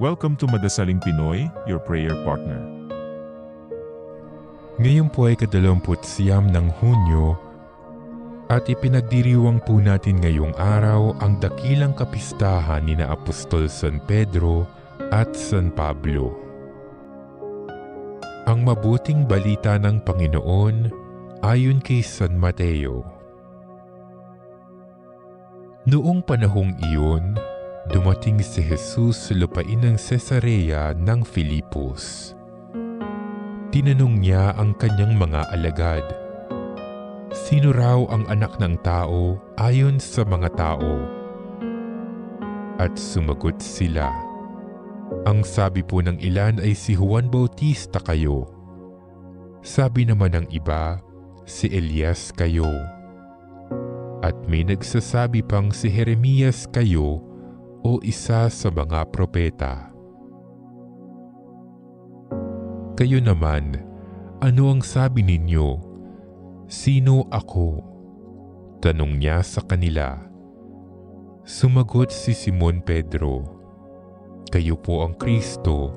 Welcome to Madasaling Pinoy, your prayer partner. Ngayon po ay 29 ng Hunyo at ipinagdiriwang po natin ngayong araw ang dakilang kapistahan ni na Apostol San Pedro at San Pablo. Ang mabuting balita ng Panginoon ayon kay San Mateo. Noong panahong iyon, dumating si Jesus sa lupain ng Cesarea ng Filipos. Tinanong niya ang kanyang mga alagad, sino raw ang anak ng tao ayon sa mga tao? At sumagot sila, ang sabi po ng ilan ay si Juan Bautista kayo. Sabi naman ng iba, si Elias kayo. At may nagsasabi pang si Jeremias kayo o isa sa mga propeta. Kayo naman, ano ang sabi ninyo? Sino ako? Tanong niya sa kanila. Sumagot si Simon Pedro, kayo po ang Kristo,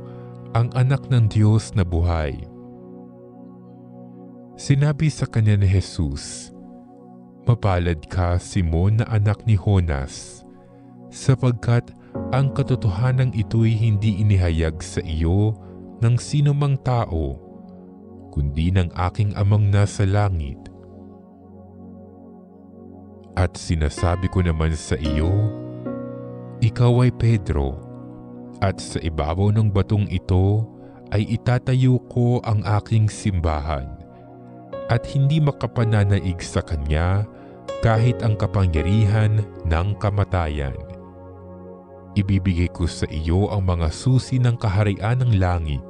ang anak ng Diyos na buhay. Sinabi sa kanya ni Jesus, mapalad ka, Simon na anak ni Jonas, sapagkat ang katotohanan ito'y hindi inihayag sa iyo ng sino mang tao, kundi ng aking amang nasa langit. At sinasabi ko naman sa iyo, ikaw ay Pedro, at sa ibabaw ng batong ito ay itatayo ko ang aking simbahan, at hindi makapananaig sa kanya kahit ang kapangyarihan ng kamatayan. Ibibigay ko sa iyo ang mga susi ng kaharian ng langit.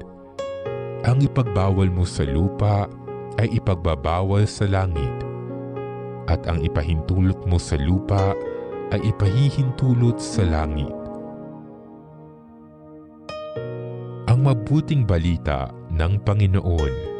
Ang ipagbawal mo sa lupa ay ipagbabawal sa langit, at ang ipahintulot mo sa lupa ay ipahihintulot sa langit. Ang mabuting balita ng Panginoon.